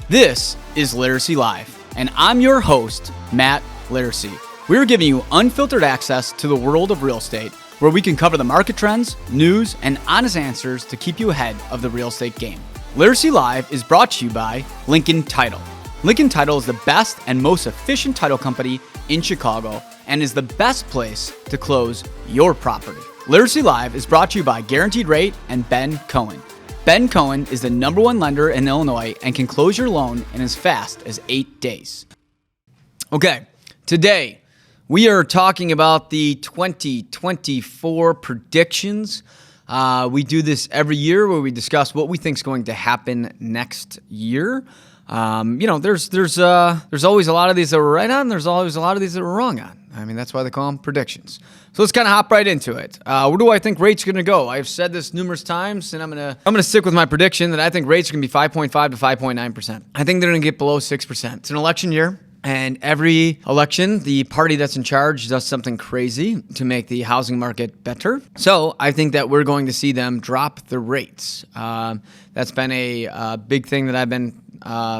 This is Laricy Live, and I'm your host, Matt Laricy. We're giving you unfiltered access to the world of real estate, where we can cover the market trends, news, and honest answers to keep you ahead of the real estate game. Laricy Live is brought to you by Lincoln Title. Lincoln Title is the best and most efficient title company in Chicago and is the best place to close your property. Laricy Live is brought to you by Guaranteed Rate and Ben Cohen. Ben Cohen is the #1 lender in Illinois and can close your loan in as fast as 8 days. Okay, today we are talking about the 2024 predictions. We do this every year where we discuss what we think is going to happen next year. There's always a lot of these that we're right on. There's always a lot of these that we're wrong on. I mean, that's why they call them predictions. So let's kind of hop right into it. Where do I think rates are going to go? I've said this numerous times, and I'm gonna stick with my prediction that I think rates are going to be 5.5 to 5.9%. I think they're going to get below 6%. It's an election year. And every election, the party that's in charge does something crazy to make the housing market better. So I think that we're going to see them drop the rates. That's been a big thing that I've been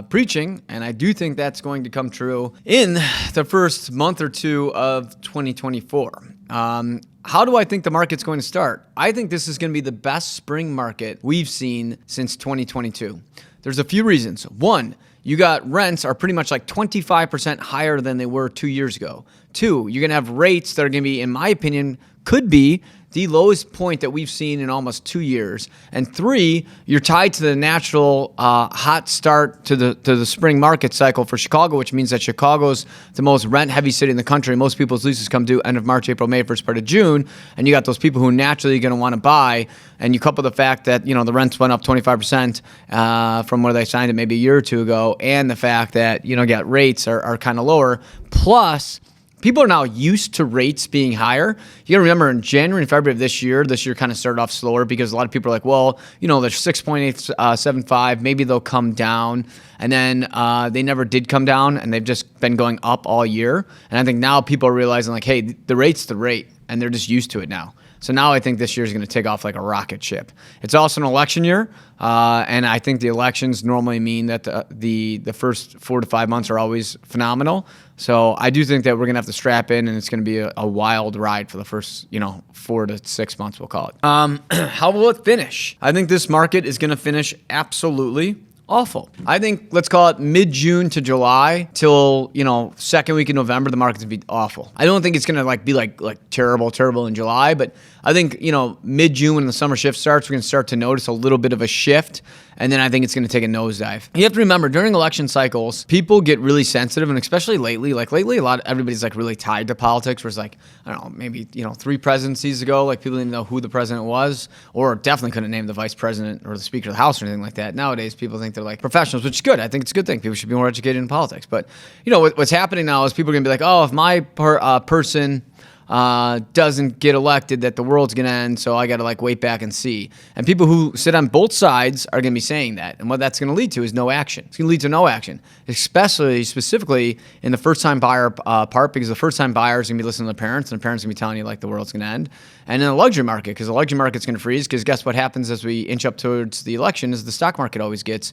preaching, and I do think that's going to come true in the first month or two of 2024. How do I think the market's going to start? I think this is going to be the best spring market we've seen since 2022. There's a few reasons. One, you got rents are pretty much like 25% higher than they were 2 years ago. Two, you're going to have rates that are going to be, in my opinion, could be the lowest point that we've seen in almost 2 years. And three, you're tied to the natural hot start to the spring market cycle for Chicago, which means that Chicago's the most rent-heavy city in the country. Most people's leases come due end of March, April, May, first part of June, and you got those people who naturally are going to want to buy. And you couple the fact that the rents went up 25% from where they signed it maybe a year or two ago, and the fact that got rates are kind of lower. Plus, people are now used to rates being higher. You got to remember in January and February of this year kind of started off slower because a lot of people are like, well, they're 6.875, maybe they'll come down. And then they never did come down, and they've just been going up all year. And I think now people are realizing like, hey, the rate's the rate, and they're just used to it now. So now I think this year is going to take off like a rocket ship. It's also an election year, and I think the elections normally mean that the first 4 to 5 months are always phenomenal. So I do think that we're going to have to strap in, and it's going to be a wild ride for the first 4 to 6 months, we'll call it. How will it finish? I think this market is going to finish absolutely awful. I think let's call it mid-June to July till second week in November, the market's gonna be awful. I don't think it's gonna be like terrible in July, but I think mid-June when the summer shift starts, we're gonna start to notice a little bit of a shift, and then I think it's gonna take a nosedive. You have to remember during election cycles, people get really sensitive, and especially lately, everybody's really tied to politics. Whereas I don't know, maybe 3 presidencies ago, people didn't know who the president was, or definitely couldn't name the vice president or the Speaker of the House or anything like that. Nowadays, people think they're professionals, which is good. I think it's a good thing. People should be more educated in politics. But what's happening now is people are gonna be like, oh, if my person doesn't get elected, that the world's gonna end, so I gotta wait back and see. And people who sit on both sides are gonna be saying that, and what that's gonna lead to is no action. It's gonna lead to no action, specifically in the first-time buyer part, because the first-time buyer is gonna be listening to the parents, and the parents are gonna be telling you the world's gonna end. And in the luxury market, because the luxury market's gonna freeze, because guess what happens as we inch up towards the election is the stock market always gets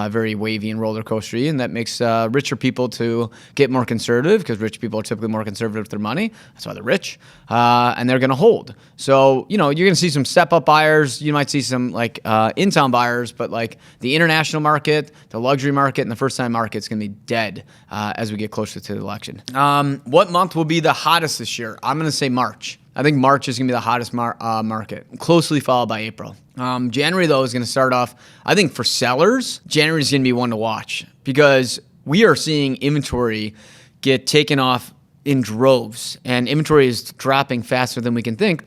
very wavy and roller coastery, and that makes richer people to get more conservative, because rich people are typically more conservative with their money. That's why they're rich, and they're going to hold. So, you're going to see some step-up buyers. You might see some in-town buyers, but the international market, the luxury market, and the first-time market is going to be dead as we get closer to the election. What month will be the hottest this year? I'm going to say March. I think March is going to be the hottest market, closely followed by April. January, though, is going to start off, I think for sellers, January is going to be one to watch because we are seeing inventory get taken off in droves, and inventory is dropping faster than we can think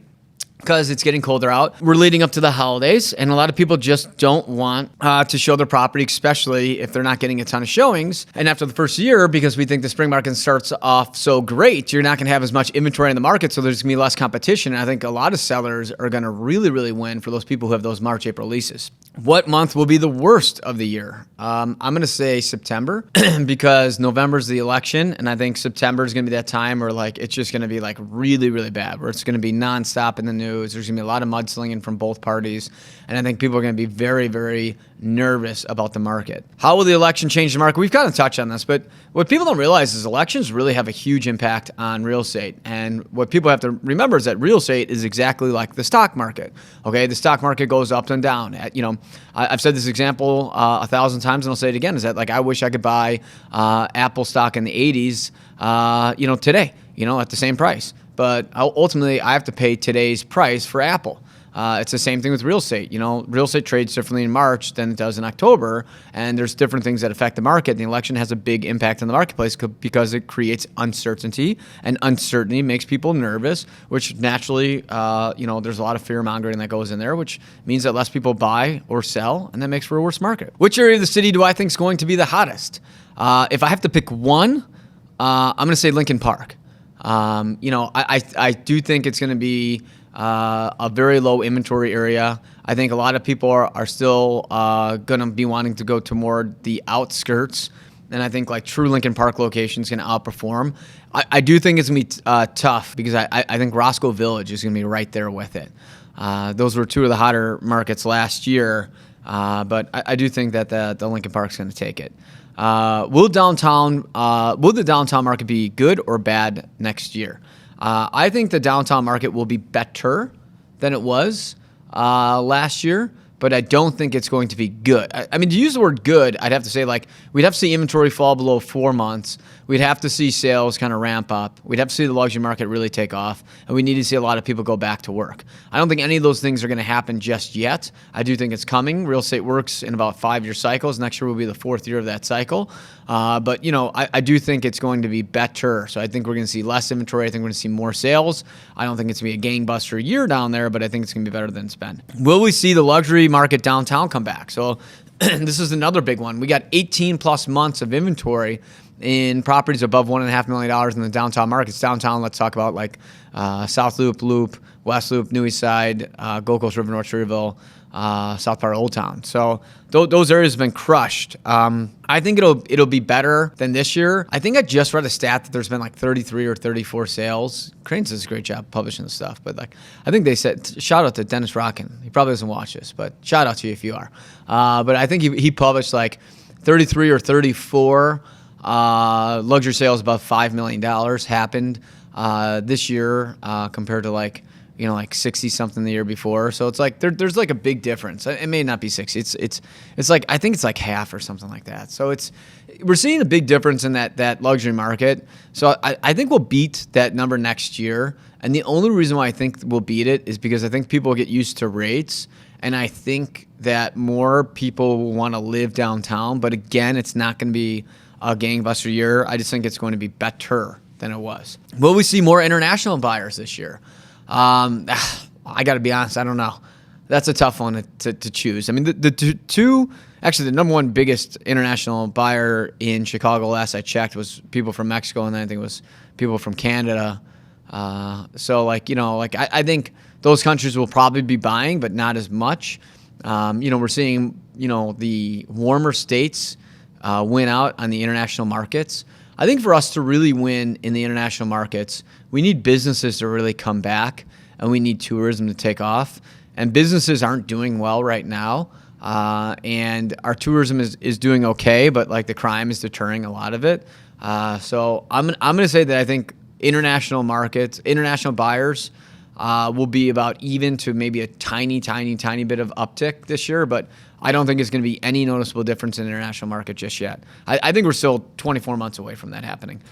because it's getting colder out. We're leading up to the holidays, and a lot of people just don't want to show their property, especially if they're not getting a ton of showings. And after the first year, because we think the spring market starts off so great, you're not going to have as much inventory in the market, so there's going to be less competition. And I think a lot of sellers are going to really, really win for those people who have those March, April leases. What month will be the worst of the year? I'm going to say September because November is the election, and I think September is going to be that time where it's just going to be really, really bad, where it's going to be nonstop in the news. There's going to be a lot of mudslinging from both parties, and I think people are going to be very, very nervous about the market. How will the election change the market? We've kind of touched on this, but what people don't realize is elections really have a huge impact on real estate. And what people have to remember is that real estate is exactly like the stock market. Okay, the stock market goes up and down. I've said this example 1,000 times, and I'll say it again: is that like I wish I could buy Apple stock in the 80s, today, at the same price. But ultimately, I have to pay today's price for Apple. It's the same thing with real estate. Real estate trades differently in March than it does in October, and there's different things that affect the market. The election has a big impact on the marketplace because it creates uncertainty, and uncertainty makes people nervous, which naturally, there's a lot of fear mongering that goes in there, which means that less people buy or sell, and that makes for a worse market. Which area of the city do I think is going to be the hottest? If I have to pick one, I'm going to say Lincoln Park. I do think it's going to be a very low inventory area. I think a lot of people are still going to be wanting to go to more the outskirts, and I think like true Lincoln Park locations can outperform. I do think it's going to be tough because I think Roscoe Village is going to be right there with it. Those were two of the hotter markets last year, but I do think that the Lincoln Park's going to take it. Will the downtown market be good or bad next year? I think the downtown market will be better than it was last year, but I don't think it's going to be good. I mean, to use the word good, I'd have to say we'd have to see inventory fall below 4 months. We'd have to see sales kind of ramp up. We'd have to see the luxury market really take off, and we need to see a lot of people go back to work. I don't think any of those things are going to happen just yet. I do think it's coming. Real estate works in about 5-year cycles. Next year will be the 4th year of that cycle. But I do think it's going to be better. So I think we're going to see less inventory. I think we're going to see more sales. I don't think it's going to be a gangbuster year down there, but I think it's going to be better than it's been. Will we see the luxury market downtown come back? So this is another big one. We got 18 plus months of inventory in properties above $1.5 million in the downtown markets. Downtown, let's talk about South Loop, West Loop, New East Side, Gold Coast River, North Cherryville, South part of Old Town. So those areas have been crushed. I think it'll be better than this year. I think I just read a stat that there's been 33 or 34 sales. Cranes does a great job publishing this stuff, but I think they said, shout out to Dennis Rockin. He probably doesn't watch this, but shout out to you if you are. But I think he published 33 or 34 luxury sales above $5 million happened this year compared to 60 something the year before. So it's there's a big difference. It may not be 60. It's I think it's half or something like that. So we're seeing a big difference in that luxury market. So I think we'll beat that number next year. And the only reason why I think we'll beat it is because I think people get used to rates. And I think that more people will want to live downtown. But again, it's not going to be a gangbuster year. I just think it's going to be better than it was. Will we see more international buyers this year? I got to be honest, I don't know. That's a tough one to choose. I mean, the number one biggest international buyer in Chicago last I checked was people from Mexico, and then I think it was people from Canada. I think those countries will probably be buying, but not as much. We're seeing, the warmer states win out on the international markets. I think for us to really win in the international markets, we need businesses to really come back, and we need tourism to take off. And businesses aren't doing well right now, and our tourism is doing okay, but the crime is deterring a lot of it. So I'm going to say that I think international markets, international buyers will be about even to maybe a tiny bit of uptick this year, but I don't think it's going to be any noticeable difference in the international market just yet. I think we're still 24 months away from that happening.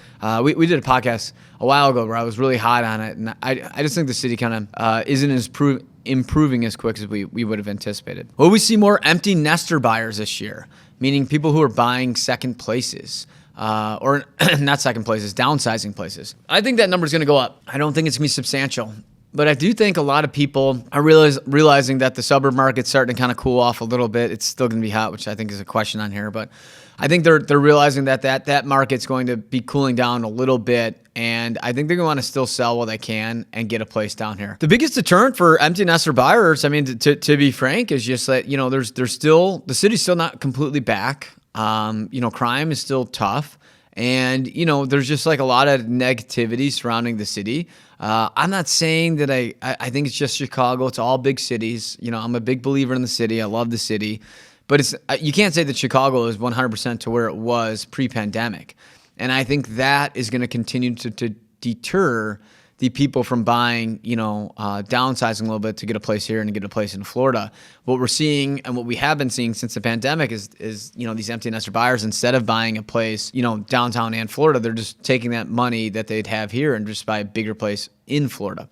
We did a podcast a while ago where I was really hot on it, and I just think the city kind of isn't as improving as quick as we would have anticipated. Will we see more empty nester buyers this year, meaning people who are buying second places? Or not second places, downsizing places? I think that number is going to go up. I don't think it's going to be substantial. But I do think a lot of people are realizing that the suburb market's starting to kind of cool off a little bit. It's still going to be hot, which I think is a question on here. But I think they're realizing that market's going to be cooling down a little bit. And I think they're going to want to still sell while they can and get a place down here. The biggest deterrent for empty nester buyers, I mean, to be frank, is just that, there's still, the city's still not completely back. Crime is still tough. And, there's just a lot of negativity surrounding the city. I'm not saying that I think it's just Chicago. It's all big cities. I'm a big believer in the city. I love the city. But it's you can't say that Chicago is 100% to where it was pre-pandemic. And I think that is going to continue to deter the people from buying, downsizing a little bit to get a place here and to get a place in Florida. What we're seeing and what we have been seeing since the pandemic is these empty nester buyers, instead of buying a place, downtown and Florida, they're just taking that money that they'd have here and just buy a bigger place in Florida.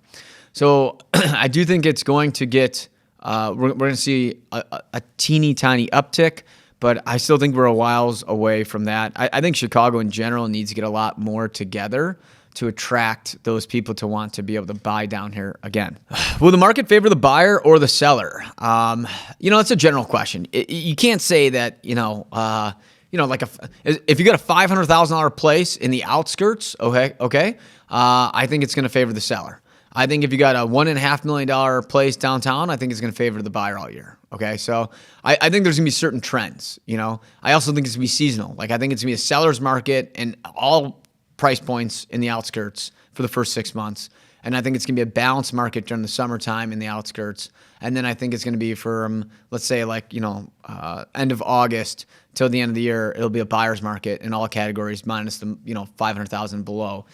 So I do think it's going to get, we're going to see a teeny tiny uptick, but I still think we're a whiles away from that. I think Chicago in general needs to get a lot more together to attract those people to want to be able to buy down here again. Will the market favor the buyer or the seller? It's a general question. You can't say that, if you got a $500,000 place in the outskirts, okay, I think it's going to favor the seller. I think if you got a $1.5 million place downtown, I think it's going to favor the buyer all year. Okay, so I think there's going to be certain trends. I also think it's going to be seasonal. Like I think it's going to be a seller's market and all price points in the outskirts for the first 6 months. And I think it's going to be a balanced market during the summertime in the outskirts. And then I think it's going to be from, let's say, end of August till the end of the year, it'll be a buyer's market in all categories minus the, 500,000 below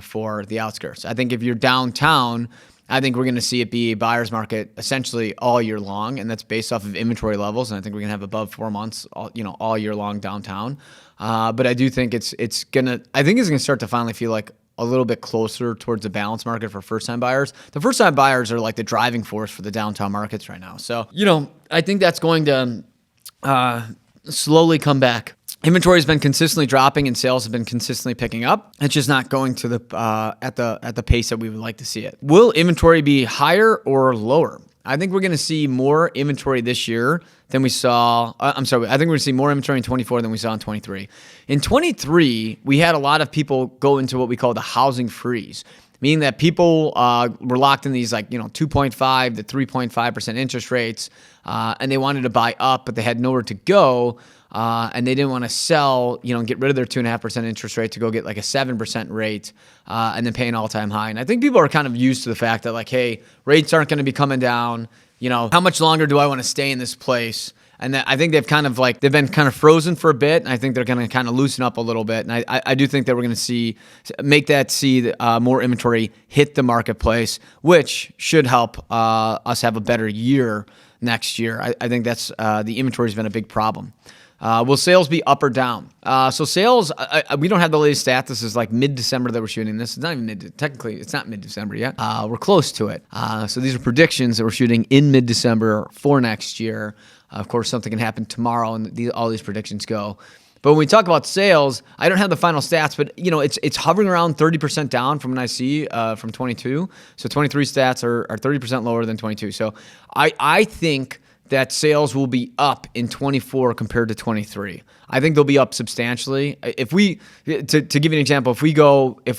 for the outskirts. I think if you're downtown, I think we're going to see it be a buyer's market essentially all year long, and that's based off of inventory levels. And I think we're going to have above 4 months, all year long downtown. But I do think it's going to start to finally feel like a little bit closer towards the balanced market for first-time buyers. The first-time buyers are like the driving force for the downtown markets right now. So, I think that's going to slowly come back. Inventory has been consistently dropping and sales have been consistently picking up. It's just not going to the at the pace that we would like to see it. Will inventory be higher or lower? I think we're going to see more inventory this year than we saw. I think we're going to see more inventory in 24 than we saw in 23. In 23, we had a lot of people go into what we call the housing freeze, meaning that people were locked in these 2.5 to 3.5% interest rates, and they wanted to buy up, but they had nowhere to go. And they didn't want to sell, get rid of their 2.5% interest rate to go get like a 7% rate and then pay an all-time high. And I think people are kind of used to the fact that hey, rates aren't going to be coming down. How much longer do I want to stay in this place? And I think they've been kind of frozen for a bit. And I think they're going to kind of loosen up a little bit. And I do think that we're going to see more inventory hit the marketplace, which should help us have a better year next year. I think that's the inventory has been a big problem. Will sales be up or down? So sales, we don't have the latest stat. This is like mid-December that we're shooting this. It's not even technically, it's not mid-December yet. We're close to it. So these are predictions that we're shooting in mid-December for next year. Of course, something can happen tomorrow and all these predictions go. But when we talk about sales, I don't have the final stats, but it's hovering around 30% down from when I see from 22. So 23 stats are 30% lower than 22. So I think that sales will be up in 24 compared to 23. I think they'll be up substantially. If we, to give you an example, if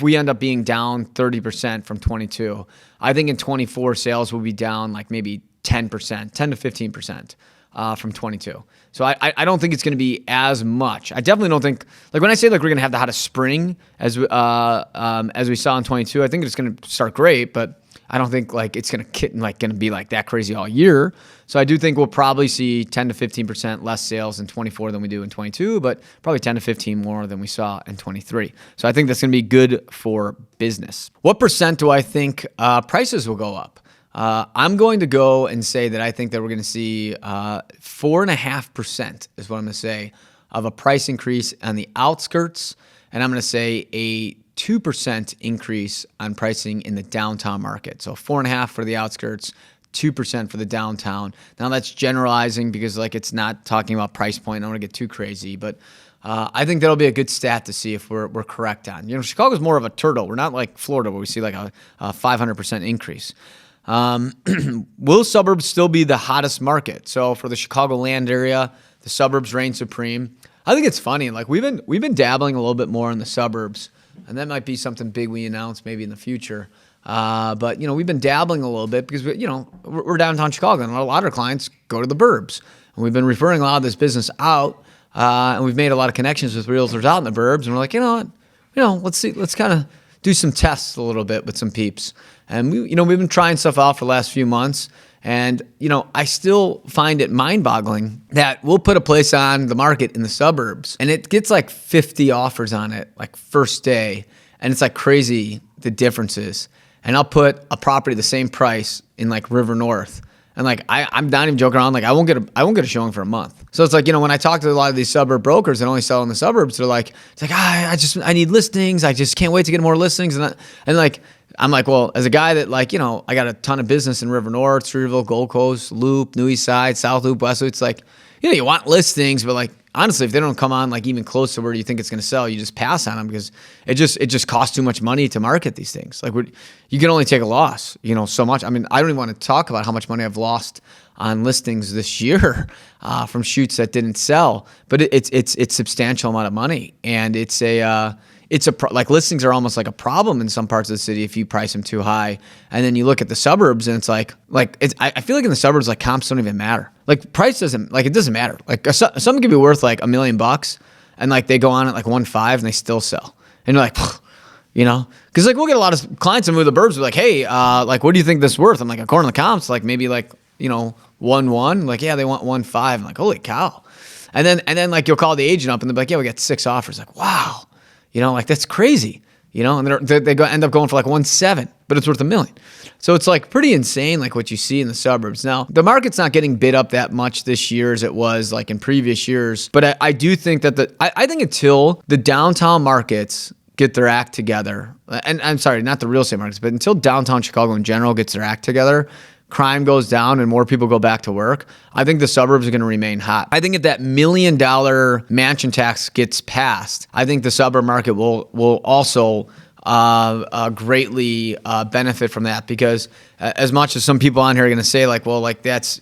we end up being down 30% from 22, I think in 24 sales will be down like maybe 10%, 10 to 15% from 22. So I don't think it's going to be as much. I definitely don't think, when I say we're going to have the hottest spring as we saw in 22, I think it's going to start great, but I don't think it's going to be that crazy all year. So I do think we'll probably see 10 to 15% less sales in 24 than we do in 22, but probably 10 to 15 more than we saw in 23. So I think that's going to be good for business. What percent do I think prices will go up? I'm going to go and say that I think that we're going to see 4.5% is what I'm going to say of a price increase on the outskirts, and I'm going to say a 2% increase on pricing in the downtown market. So 4.5% for the outskirts, 2% for the downtown. Now that's generalizing because it's not talking about price point. I don't want to get too crazy, but I think that'll be a good stat to see if we're correct on. Chicago's more of a turtle. We're not like Florida where we see a 500% increase. Will suburbs still be the hottest market? So for the Chicagoland area, the suburbs reign supreme. I think it's funny. We've been dabbling a little bit more in the suburbs, and that might be something big we announce maybe in the future. But we've been dabbling a little bit because we're downtown Chicago, and a lot of our clients go to the burbs, and we've been referring a lot of this business out, and we've made a lot of connections with realtors out in the burbs, and we're like, let's see, let's kind of do some tests a little bit with some peeps. And we've been trying stuff out for the last few months. And, I still find it mind-boggling that we'll put a place on the market in the suburbs and it gets like 50 offers on it, like first day. And it's like crazy, the differences. And I'll put a property the same price in like River North. And like, I'm not even joking around. Like I won't get a showing for a month. So it's like, when I talk to a lot of these suburb brokers that only sell in the suburbs, they're like, it's like, I need listings. I just can't wait to get more listings. And like, I'm like, well, as a guy that like, I got a ton of business in River North, Streeterville, Gold Coast, Loop, New East Side, South Loop, West Loop. It's like, you want listings, but like, honestly, if they don't come on like even close to where you think it's going to sell, you just pass on them because it just costs too much money to market these things. Like you can only take a loss, so much. I mean, I don't even want to talk about how much money I've lost on listings this year from shoots that didn't sell, but it's substantial amount of money, and like listings are almost like a problem in some parts of the city if you price them too high. And then you look at the suburbs and it's like I feel like in the suburbs, like comps don't even matter. Like price it doesn't matter. Like something could be worth like $1 million and like they go on at like 1.5 and they still sell. And you're like, cause like we'll get a lot of clients that move the burbs. We're like, hey, like, what do you think this is worth? I'm like, according to the comps, like maybe like, 1.1, like, yeah, they want 1.5. I'm like, holy cow. And then like you'll call the agent up and they'll be like, yeah, we got 6 offers. Like, wow. Like that's crazy, and they end up going for like 1.7, but it's worth $1 million. So it's like pretty insane, like what you see in the suburbs. Now, the market's not getting bid up that much this year as it was like in previous years, but I do think that I think until the downtown markets get their act together, and I'm sorry, not the real estate markets, but until downtown Chicago in general gets their act together, crime goes down and more people go back to work, I think the suburbs are going to remain hot. I think if that $1 million mansion tax gets passed, I think the suburb market will also greatly benefit from that, because as much as some people on here are going to say like, well, like that's,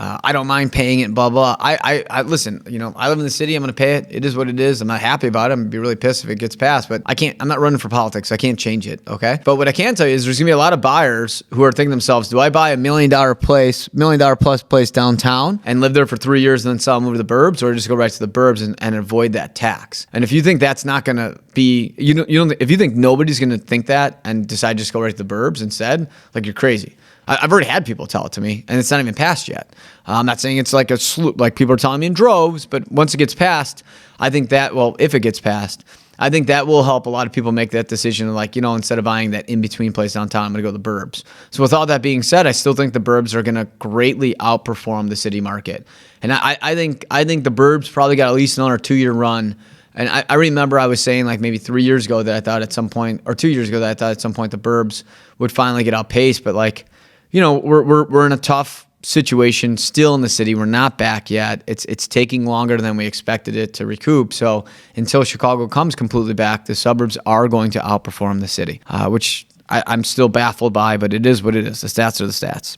I don't mind paying it, blah, blah. I listen, I live in the city. I'm going to pay it. It is what it is. I'm not happy about it. I'm going to be really pissed if it gets passed, but I'm not running for politics. I can't change it. Okay. But what I can tell you is there's going to be a lot of buyers who are thinking to themselves, do I buy $1 million plus place downtown and live there for 3 years and then sell and move to the burbs, or just go right to the burbs and avoid that tax? And if you think that's not going to be, if you think nobody's going to think that and decide just go right to the burbs instead, like you're crazy. I've already had people tell it to me, and it's not even passed yet. I'm not saying it's like a slew, like people are telling me in droves, but once it gets passed, I think that, well, if it gets passed, I think that will help a lot of people make that decision. Like, instead of buying that in-between place downtown, I'm going to go to the burbs. So with all that being said, I still think the burbs are going to greatly outperform the city market. And I think the burbs probably got at least another 2-year run. And I remember I was saying like maybe 3 years ago that I thought at some point, or 2 years ago that I thought at some point the burbs would finally get outpaced. But like, we're in a tough situation still in the city. We're not back yet. It's taking longer than we expected it to recoup. So until Chicago comes completely back, the suburbs are going to outperform the city, which I'm still baffled by, but it is what it is. The stats are the stats.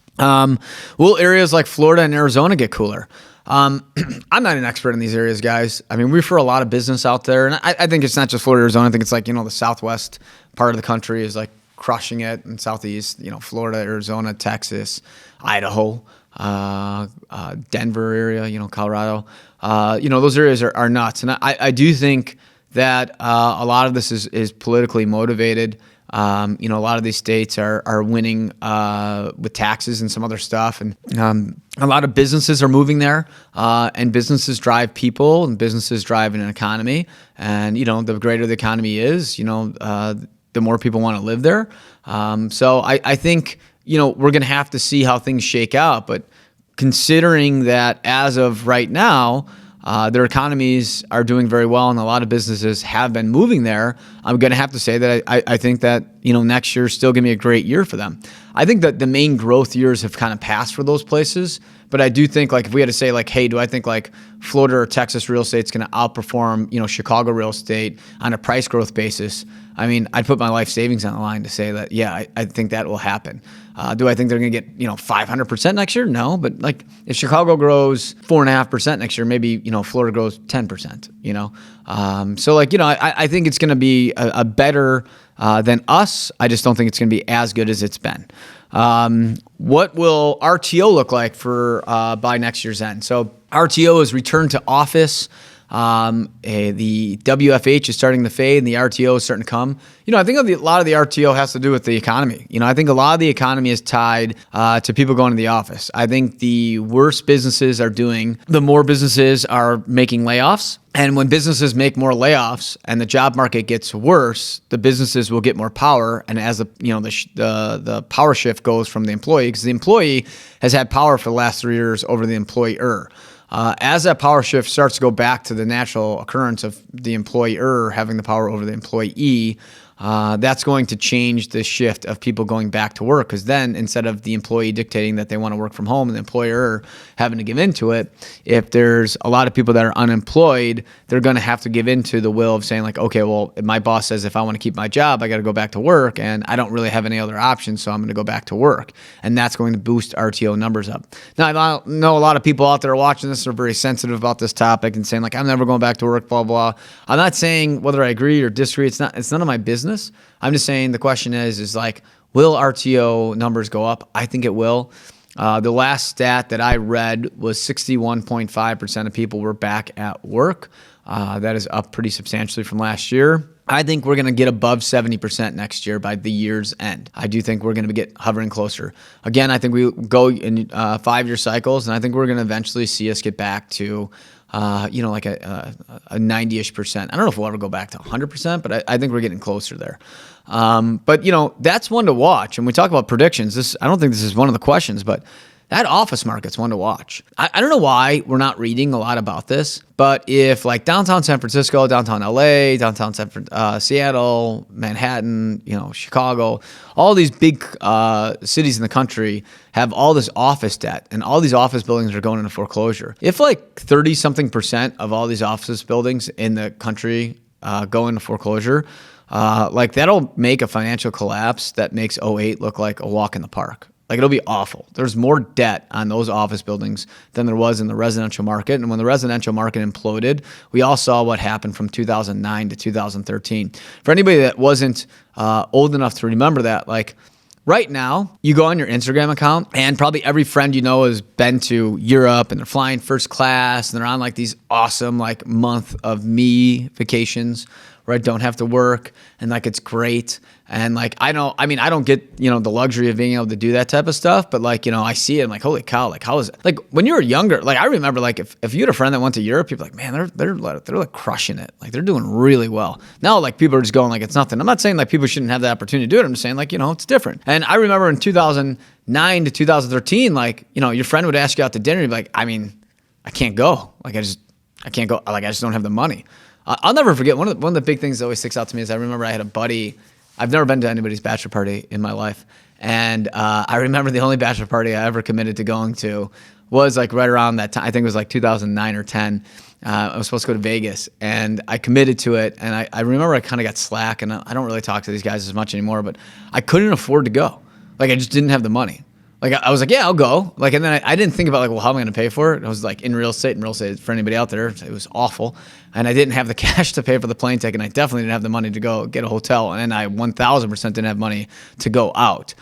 Will areas like Florida and Arizona get cooler? I'm not an expert in these areas, guys. I mean, we refer a lot of business out there, and I think it's not just Florida, Arizona. I think it's like, the southwest part of the country is like crushing it, and southeast, Florida, Arizona, Texas, Idaho, Denver area, Colorado, those areas are nuts. And I do think that a lot of this is politically motivated. A lot of these states are winning with taxes and some other stuff, and a lot of businesses are moving there, and businesses drive people, and businesses drive an economy. And the greater the economy is, the more people want to live there. So I think, we're going to have to see how things shake out. But considering that as of right now, their economies are doing very well and a lot of businesses have been moving there, I'm going to have to say that I think that, next year is still going to be a great year for them. I think that the main growth years have kind of passed for those places. But I do think, like, if we had to say, like, hey, do I think like Florida or Texas real estate is going to outperform, Chicago real estate on a price growth basis? I mean, I'd put my life savings on the line to say that, yeah, I think that will happen. Do I think they're going to get, 500% next year? No, but like if Chicago grows 4.5% next year, maybe, Florida grows 10%, So like, I think it's going to be a better than us. I just don't think it's going to be as good as it's been. What will RTO look like for by next year's end? So RTO is return to office. The WFH is starting to fade and the RTO is starting to come. I think a lot of the RTO has to do with the economy. I think a lot of the economy is tied to people going to the office. I think the worse businesses are doing, the more businesses are making layoffs. And when businesses make more layoffs and the job market gets worse, the businesses will get more power. And as the power shift goes from the employee, because the employee has had power for the last 3 years over the employer. As that power shift starts to go back to the natural occurrence of the employer having the power over the employee, that's going to change the shift of people going back to work, because then instead of the employee dictating that they want to work from home and the employer having to give into it, if there's a lot of people that are unemployed, they're going to have to give into the will of saying like, okay, well, my boss says if I want to keep my job, I got to go back to work and I don't really have any other options, so I'm going to go back to work. And that's going to boost RTO numbers up. Now, I know a lot of people out there watching this are very sensitive about this topic and saying like, I'm never going back to work, blah, blah. I'm not saying whether I agree or disagree. It's none of my business. I'm just saying the question is like, will RTO numbers go up? I think it will. The last stat that I read was 61.5% of people were back at work. That is up pretty substantially from last year. I think we're going to get above 70% next year by the year's end. I do think we're going to get hovering closer. Again, I think we go in 5-year cycles, and I think we're going to eventually see us get back to like a 90-ish%. I don't know if we'll ever go back to 100%, but I think we're getting closer there. But that's one to watch. And we talk about predictions. I don't think this is one of the questions, but that office market's one to watch. I don't know why we're not reading a lot about this, but if like downtown San Francisco, downtown LA, downtown Seattle, Manhattan, Chicago, all these big cities in the country have all this office debt and all these office buildings are going into foreclosure. If like 30-something% of all these office buildings in the country go into foreclosure, like that'll make a financial collapse that makes '08 look like a walk in the park. Like it'll be awful. There's more debt on those office buildings than there was in the residential market. And when the residential market imploded, we all saw what happened from 2009 to 2013. For anybody that wasn't old enough to remember that, like right now, you go on your Instagram account and probably every friend you know has been to Europe and they're flying first class and they're on like these awesome like month of me vacations where I don't have to work and like it's great. And like I don't get, the luxury of being able to do that type of stuff, but like, I see it, I'm like, holy cow, like how is it? Like when you were younger, like I remember like if you had a friend that went to Europe, people like, man, they're like crushing it. Like they're doing really well. Now like people are just going like it's nothing. I'm not saying like people shouldn't have the opportunity to do it. I'm just saying like, it's different. And I remember in 2009 to 2013, like, your friend would ask you out to dinner, you'd be like, I can't go. Like I can't go. Like I just don't have the money. I'll never forget one of the big things that always sticks out to me is I remember I had a buddy. I've never been to anybody's bachelor party in my life. And I remember the only bachelor party I ever committed to going to was like right around that time. I think it was like 2009 or 10. I was supposed to go to Vegas and I committed to it. And I remember I kind of got slack and I don't really talk to these guys as much anymore, but I couldn't afford to go. Like I just didn't have the money. Like I was like, yeah, I'll go. Like, and then I didn't think about like, well, how am I going to pay for it? I was like in real estate, for anybody out there, it was awful. And I didn't have the cash to pay for the plane ticket. And I definitely didn't have the money to go get a hotel. And I 1,000% didn't have money to go out.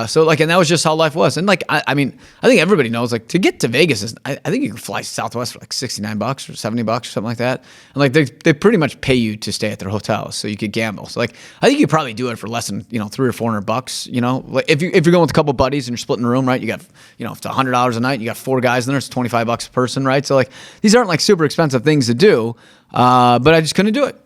So like, and that was just how life was. And like, I think everybody knows like to get to Vegas I think you can fly Southwest for like $69 or $70 or something like that. And like, they pretty much pay you to stay at their hotels so you could gamble. So like, I think you probably do it for less than, $300 or $400, like if you're going with a couple buddies and you're splitting a room, right? You got, if it's $100 a night, you got 4 guys in there, it's $25 a person, right? So like, these aren't like super expensive things to do, but I just couldn't do it.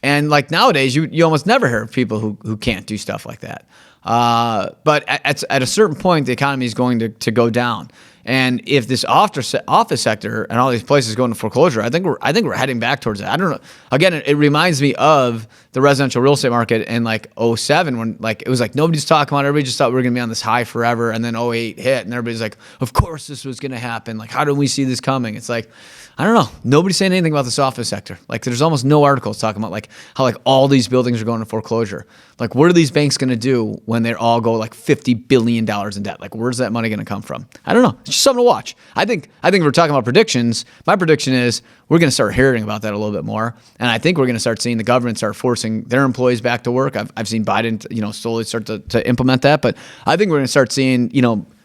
And like nowadays, you almost never hear of people who can't do stuff like that. But at a certain point, the economy is going to go down. And if this office sector and all these places go into foreclosure, I think we're heading back towards that. I don't know. Again, it reminds me of the residential real estate market in like '07 when like it was like nobody's talking about it. Everybody just thought we were going to be on this high forever. And then '08 hit and everybody's like, of course this was going to happen. Like, how did we see this coming? It's like, I don't know. Nobody's saying anything about this office sector. Like there's almost no articles talking about like how like all these buildings are going into foreclosure. Like what are these banks going to do when they all go like $50 billion in debt? Like where's that money going to come from? I don't know. It's just something to watch. I think if we're talking about predictions, my prediction is we're going to start hearing about that a little bit more. And I think we're going to start seeing the government start forcing their employees back to work. I've seen Biden, slowly start to implement that. But I think we're going to start seeing,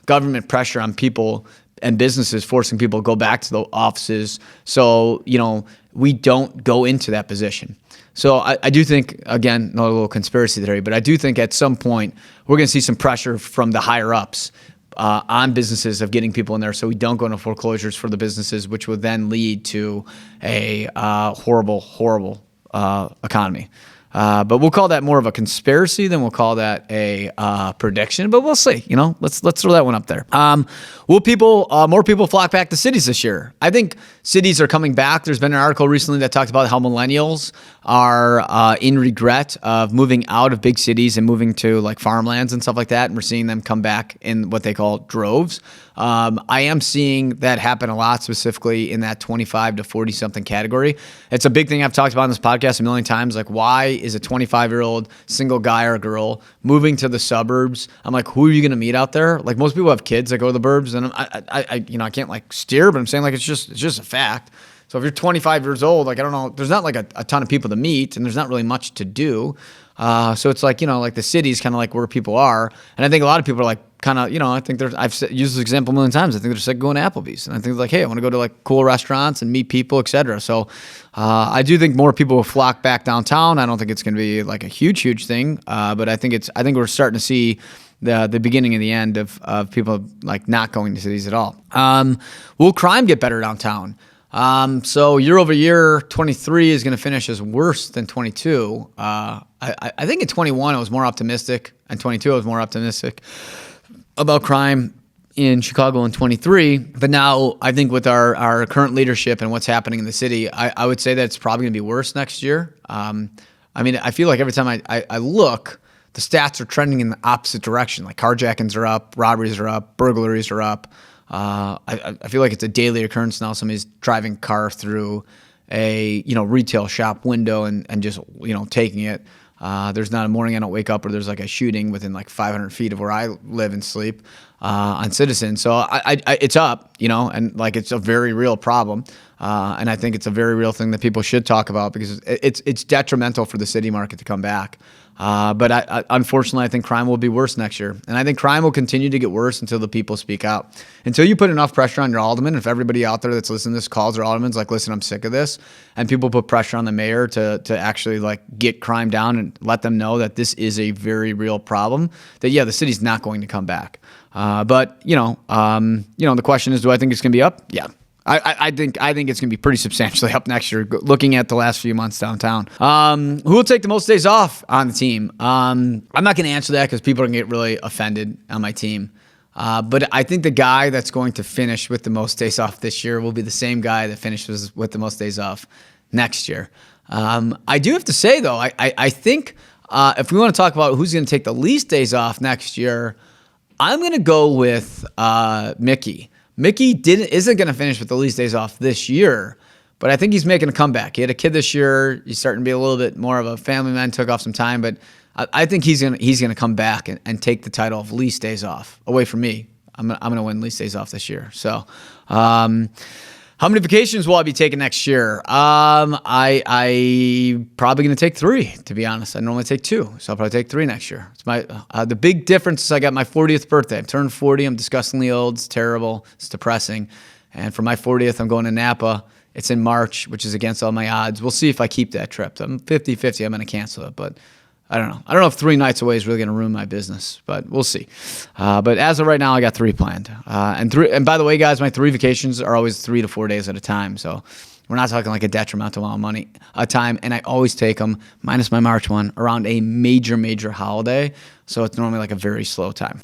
government pressure on people and businesses forcing people to go back to the offices. So, we don't go into that position. So I do think, again, not a little conspiracy theory, but I do think at some point we're going to see some pressure from the higher ups on businesses of getting people in there so we don't go into foreclosures for the businesses, which would then lead to a horrible economy. But we'll call that more of a conspiracy than we'll call that a prediction. But we'll see. Let's throw that one up there. Will more people flock back to cities this year? I think cities are coming back. There's been an article recently that talked about how millennials are in regret of moving out of big cities and moving to like farmlands and stuff like that. And we're seeing them come back in what they call droves. I am seeing that happen a lot, specifically in that 25 to 40 something category. It's a big thing I've talked about on this podcast a million times. Like, why is a 25-year-old single guy or girl moving to the suburbs? I'm like, who are you going to meet out there? Like, most people have kids that go to the burbs, and I can't like steer, but I'm saying like it's just a fact. So if you're 25 years old, like, I don't know, there's not like a ton of people to meet, and there's not really much to do. So it's like, like the city's kind of like where people are. And I think a lot of people are like, kind of, I think I've used this example a million times. I think they're just like going to Applebee's. And I think like, hey, I want to go to like cool restaurants and meet people, et cetera. So I do think more people will flock back downtown. I don't think it's going to be like a huge thing. But I think we're starting to see the beginning and the end of people like not going to cities at all. Will crime get better downtown? So year over year, 23 is going to finish as worse than 22. I think in 21 I was more optimistic, and 22 I was more optimistic about crime in Chicago in 23. But now I think with our current leadership and what's happening in the city, I would say that it's probably going to be worse next year. I feel like every time I look, the stats are trending in the opposite direction. Like carjackings are up, robberies are up, burglaries are up. I feel like it's a daily occurrence now. Somebody's driving a car through a retail shop window and just taking it. There's not a morning I don't wake up where there's like a shooting within like 500 feet of where I live and sleep on Citizen. So it's up, and like it's a very real problem. And I think it's a very real thing that people should talk about because it's detrimental for the city market to come back. But unfortunately, I think crime will be worse next year. And I think crime will continue to get worse until the people speak out. Until you put enough pressure on your alderman, if everybody out there that's listening to this calls their alderman's like, listen, I'm sick of this, and people put pressure on the mayor to actually like get crime down and let them know that this is a very real problem, that the city's not going to come back. But the question is, do I think it's going to be up? Yeah. I think it's going to be pretty substantially up next year, looking at the last few months downtown. Who will take the most days off on the team? I'm not going to answer that because people are going to get really offended on my team. But I think the guy that's going to finish with the most days off this year will be the same guy that finishes with the most days off next year. I do have to say, though, I think if we want to talk about who's going to take the least days off next year, I'm going to go with Mickey. Mickey isn't going to finish with the least days off this year, but I think he's making a comeback. He had a kid this year. He's starting to be a little bit more of a family man, took off some time, but I think he's gonna come back and take the title of least days off away from me. I'm gonna win least days off this year. So, how many vacations will I be taking next year? I probably gonna take 3, to be honest. I normally take 2, so I'll probably take 3 next year. It's my the big difference is I got my 40th birthday. I'm turned 40. I'm disgustingly old. It's terrible. It's depressing. And for my 40th, I'm going to Napa. It's in March, which is against all my odds. We'll see if I keep that trip. I'm 50-50. I'm gonna cancel it, but I don't know. I don't know if 3 nights away is really going to ruin my business, but we'll see. But as of right now, I got 3 planned. And by the way, guys, my 3 vacations are always 3 to 4 days at a time. So we're not talking like a detrimental amount of money a time. And I always take them, minus my March one, around a major holiday. So it's normally like a very slow time.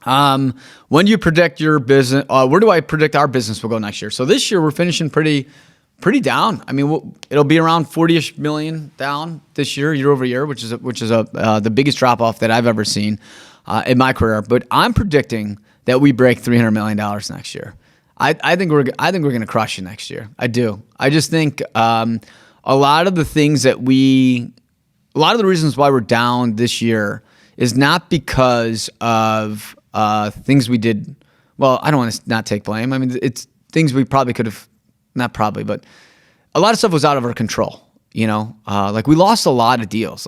When do you predict your business? Where do I predict our business will go next year? So this year we're finishing pretty down. I mean, it'll be around 40-ish million down this year over year, which is the biggest drop off that I've ever seen in my career. But I'm predicting that we break $300 million next year. I think we're going to crush it next year. I do. I just think a lot of the reasons why we're down this year is not because of things we did. Well, I don't want to not take blame. I mean, it's things we probably could have. Not probably, but a lot of stuff was out of our control, like we lost a lot of deals.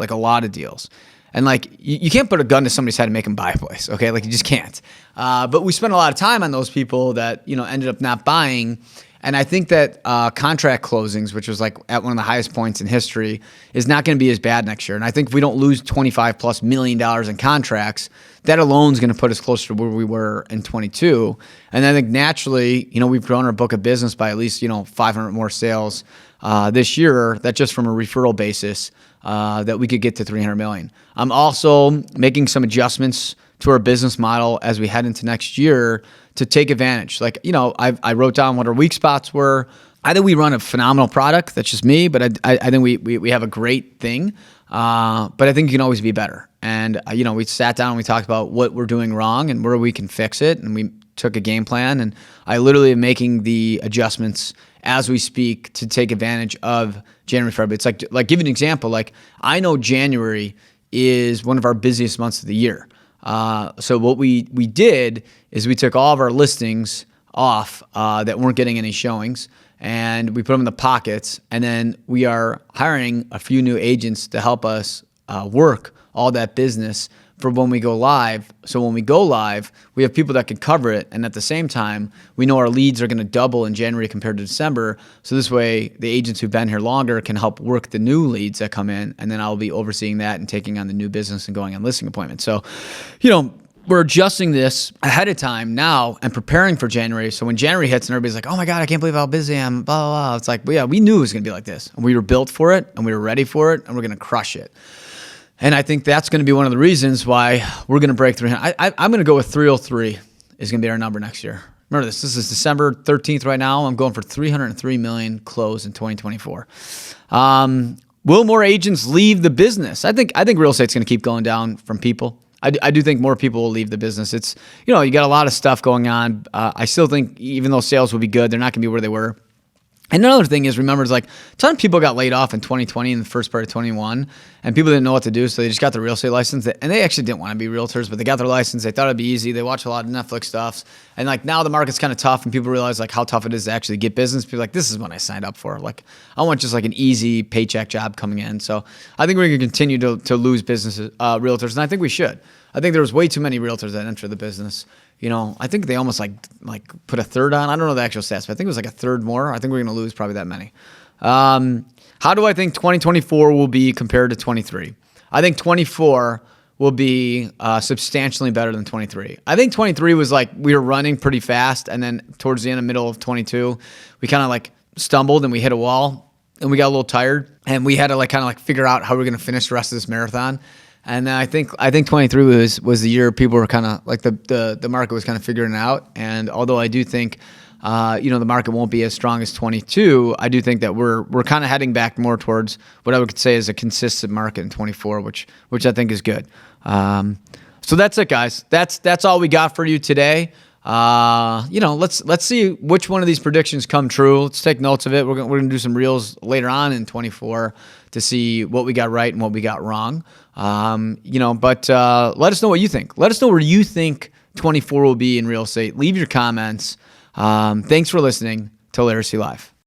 And like, you can't put a gun to somebody's head and make them buy a place. Okay. Like you just can't. But we spent a lot of time on those people that, ended up not buying. And I think that contract closings, which was like at one of the highest points in history, is not going to be as bad next year. And I think if we don't lose $25+ million in contracts, that alone is going to put us closer to where we were in 22. And I think naturally, we've grown our book of business by at least, 500 more sales this year. That just from a referral basis that we could get to 300 million. I'm also making some adjustments to our business model as we head into next year to take advantage. I wrote down what our weak spots were. I think we run a phenomenal product. That's just me, but I think we have a great thing. But I think you can always be better. And, we sat down and we talked about what we're doing wrong and where we can fix it. And we took a game plan. And I literally am making the adjustments as we speak to take advantage of January, February. It's like give you an example. Like I know January is one of our busiest months of the year. So what we did is we took all of our listings off that weren't getting any showings, and we put them in the pockets. And then we are hiring a few new agents to help us work all that business for when we go live. So when we go live, we have people that can cover it. And at the same time, we know our leads are going to double in January compared to December. So this way, the agents who've been here longer can help work the new leads that come in. And then I'll be overseeing that and taking on the new business and going on listing appointments. So, we're adjusting this ahead of time now and preparing for January. So when January hits and everybody's like, oh my God, I can't believe how busy I am, blah, blah, blah. It's like, well, yeah, we knew it was going to be like this. And we were built for it and we were ready for it and we're going to crush it. And I think that's going to be one of the reasons why we're going to break 300. I'm going to go with 303 is going to be our number next year. Remember this is December 13th right now. I'm going for 303 million close in 2024. Will more agents leave the business? I think real estate's going to keep going down from people. I do think more people will leave the business. It's, you got a lot of stuff going on. I still think even though sales will be good, they're not going to be where they were. And another thing is, remember, it's like a ton of people got laid off in 2020 and the first part of 21, and people didn't know what to do, so they just got their real estate license. And they actually didn't want to be realtors, but they got their license. They thought it'd be easy. They watched a lot of Netflix stuff. And like now the market's kind of tough, and people realize like how tough it is to actually get business. People are like, this is what I signed up for. Like, I want just like an easy paycheck job coming in. So I think we're going to continue to lose businesses, realtors, and I think we should. I think there was way too many realtors that entered the business. I think they almost like put a third on. I don't know the actual stats, but I think it was like a third more. I think we're going to lose probably that many. How do I think 2024 will be compared to 23? I think 24 will be substantially better than 23. I think 23 was like we were running pretty fast, and then towards the end of middle of 22, we kind of like stumbled and we hit a wall, and we got a little tired, and we had to like kind of like figure out how we're going to finish the rest of this marathon. And then I think 23 was the year people were kind of like the market was kind of figuring it out. And although I do think the market won't be as strong as 22, I do think that we're kind of heading back more towards what I would say is a consistent market in 24, which I think is good. So that's it, guys. That's all we got for you today. Let's see which one of these predictions come true. Let's take notes of it. We're gonna do some reels later on in 24 to see what we got right and what we got wrong. But let us know what you think. Let us know where you think 24 will be in real estate. Leave your comments. Thanks for listening to Laricy Live.